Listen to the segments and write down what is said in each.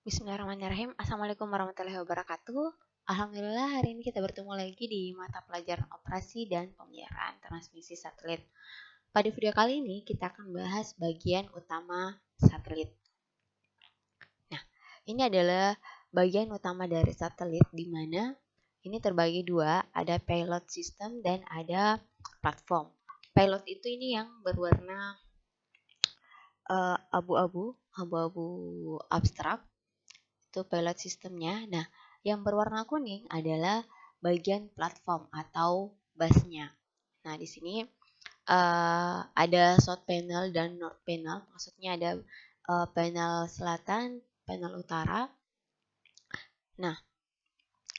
Bismillahirrahmanirrahim. Assalamualaikum warahmatullahi wabarakatuh. Alhamdulillah hari ini kita bertemu lagi di mata pelajaran operasi dan pemeliharaan transmisi satelit. Pada video kali ini kita akan bahas bagian utama satelit. Nah, ini adalah bagian utama dari satelit di mana ini terbagi dua, ada payload system dan ada platform. Payload itu ini yang berwarna abu-abu abstrak. Itu payload sistemnya. Nah, yang berwarna kuning adalah bagian platform atau busnya. Nah, di sini ada south panel dan north panel. Maksudnya ada panel selatan, panel utara. Nah,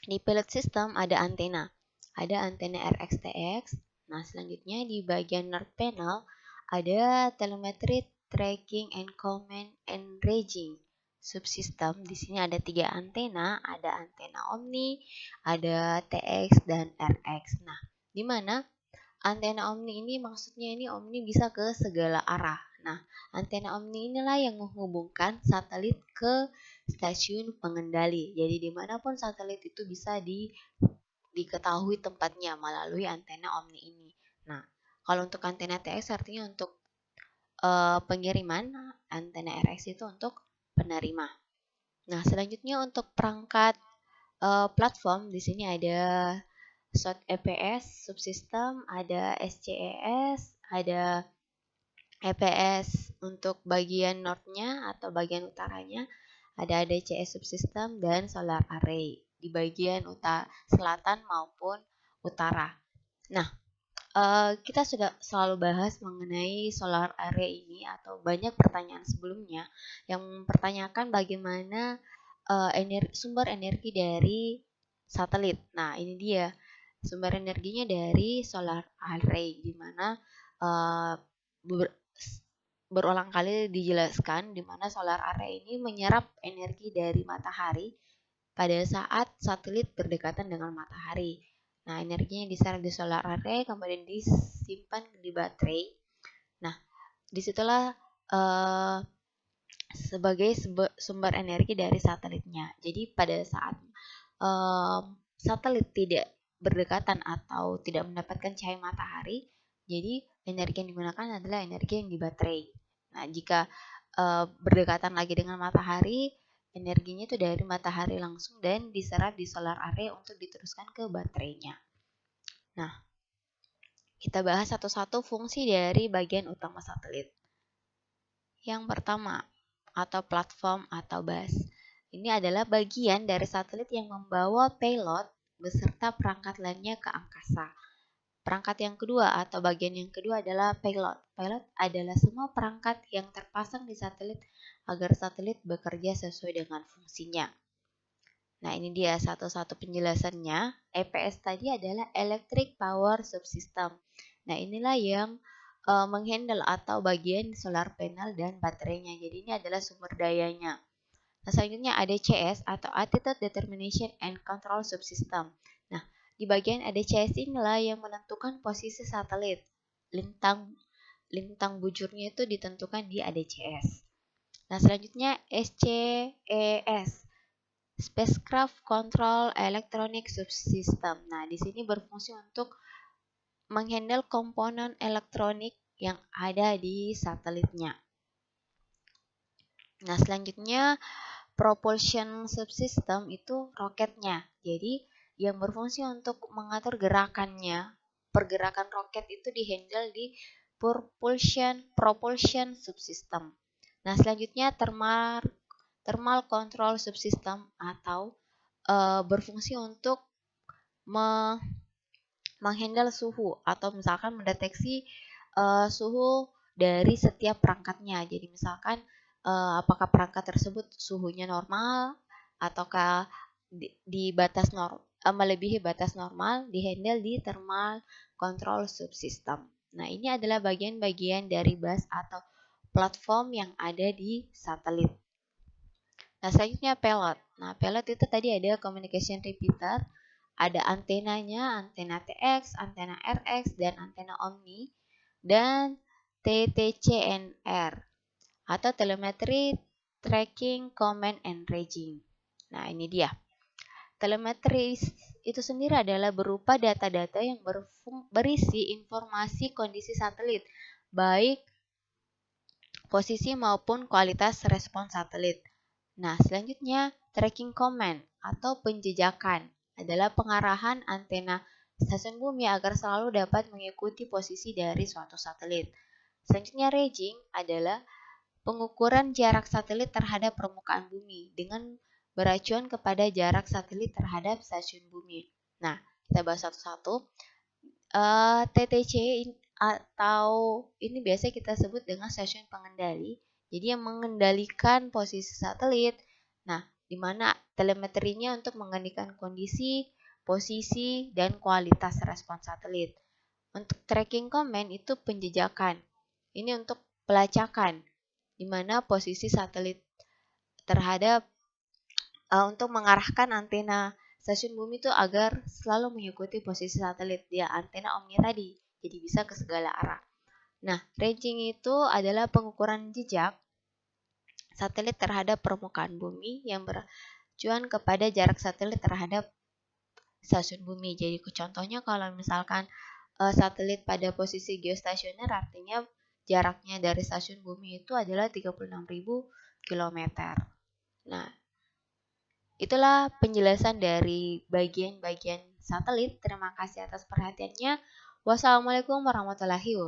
di payload system ada antena. Ada antena RX-TX. Nah, selanjutnya di bagian north panel ada telemetry, tracking, and command and ranging subsystem. Di sini ada 3 antena, ada antena Omni, ada TX dan RX. Nah, di mana antena Omni ini maksudnya ini Omni bisa ke segala arah. Nah, antena Omni inilah yang menghubungkan satelit ke stasiun pengendali. Jadi dimanapun satelit itu bisa diketahui tempatnya melalui antena Omni ini. Nah, kalau untuk antena TX artinya untuk pengiriman, antena RX itu untuk penerima. Nah, selanjutnya untuk perangkat platform di sini ada SOT EPS subsystem, ada SCES, ada EPS untuk bagian northnya atau bagian utaranya, ada ADCS subsystem dan solar array di bagian selatan maupun utara. Nah, kita sudah selalu bahas mengenai solar array ini atau banyak pertanyaan sebelumnya yang mempertanyakan bagaimana sumber energi dari satelit. Nah, ini dia sumber energinya dari solar array, di mana berulang kali dijelaskan di mana solar array ini menyerap energi dari matahari pada saat satelit berdekatan dengan matahari. Nah, energinya diserap di solar array, kemudian disimpan di baterai. Nah, disitulah sebagai sumber energi dari satelitnya. Jadi pada saat satelit tidak berdekatan atau tidak mendapatkan cahaya matahari, jadi energi yang digunakan adalah energi yang di baterai. Nah, jika berdekatan lagi dengan matahari, energinya itu dari matahari langsung dan diserap di solar array untuk diteruskan ke baterainya. Nah, kita bahas satu-satu fungsi dari bagian utama satelit. Yang pertama, atau platform atau bus. Ini adalah bagian dari satelit yang membawa payload beserta perangkat lainnya ke angkasa. Perangkat yang kedua atau bagian yang kedua adalah payload. Payload adalah semua perangkat yang terpasang di satelit agar satelit bekerja sesuai dengan fungsinya. Nah, ini dia satu-satu penjelasannya. EPS tadi adalah Electric Power Subsystem. Nah, inilah yang menghandle atau bagian solar panel dan baterainya. Jadi ini adalah sumber dayanya. Nah, selanjutnya ada CS atau Attitude Determination and Control Subsystem. Nah, di bagian ADCS inilah yang menentukan posisi satelit. Lintang bujurnya itu ditentukan di ADCS. Nah, selanjutnya SCES, Spacecraft Control Electronic Subsystem. Nah, di sini berfungsi untuk menghandle komponen elektronik yang ada di satelitnya. Nah, selanjutnya propulsion subsystem itu roketnya. Jadi, yang berfungsi untuk mengatur gerakannya. Pergerakan roket itu dihandle di propulsion subsystem. Nah, selanjutnya thermal control subsystem atau berfungsi untuk menghandle suhu atau misalkan mendeteksi suhu dari setiap perangkatnya. Jadi misalkan apakah perangkat tersebut suhunya normal ataukah di batas melebihi batas normal, dihandle di thermal control subsystem. Nah, ini adalah bagian-bagian dari bus atau platform yang ada di satelit. Nah, selanjutnya payload. Nah, payload itu tadi ada communication repeater, ada antenanya, antena TX, antena RX, dan antena Omni, dan TTCNR atau telemetry, tracking, command, and ranging. Nah, ini dia. Telemetri itu sendiri adalah berupa data-data yang berisi informasi kondisi satelit, baik posisi maupun kualitas respons satelit. Nah, selanjutnya tracking command atau penjejakan adalah pengarahan antena stasiun bumi agar selalu dapat mengikuti posisi dari suatu satelit. Selanjutnya ranging adalah pengukuran jarak satelit terhadap permukaan bumi dengan beracuan kepada jarak satelit terhadap stasiun bumi. Nah, kita bahas satu-satu. TTC atau ini biasa kita sebut dengan stasiun pengendali. Jadi yang mengendalikan posisi satelit. Nah, di mana telemetrinya untuk mengendalikan kondisi, posisi, dan kualitas respons satelit. Untuk tracking command itu penjejakan. Ini untuk pelacakan, di mana posisi satelit terhadap untuk mengarahkan antena stasiun bumi itu agar selalu mengikuti posisi satelit dia antena omni tadi, jadi bisa ke segala arah. Nah, ranging itu adalah pengukuran jejak satelit terhadap permukaan bumi yang beracuan kepada jarak satelit terhadap stasiun bumi. Jadi contohnya kalau misalkan satelit pada posisi geostasioner artinya jaraknya dari stasiun bumi itu adalah 36.000 km. Nah, itulah penjelasan dari bagian-bagian satelit. Terima kasih atas perhatiannya. Wassalamualaikum warahmatullahi wabarakatuh.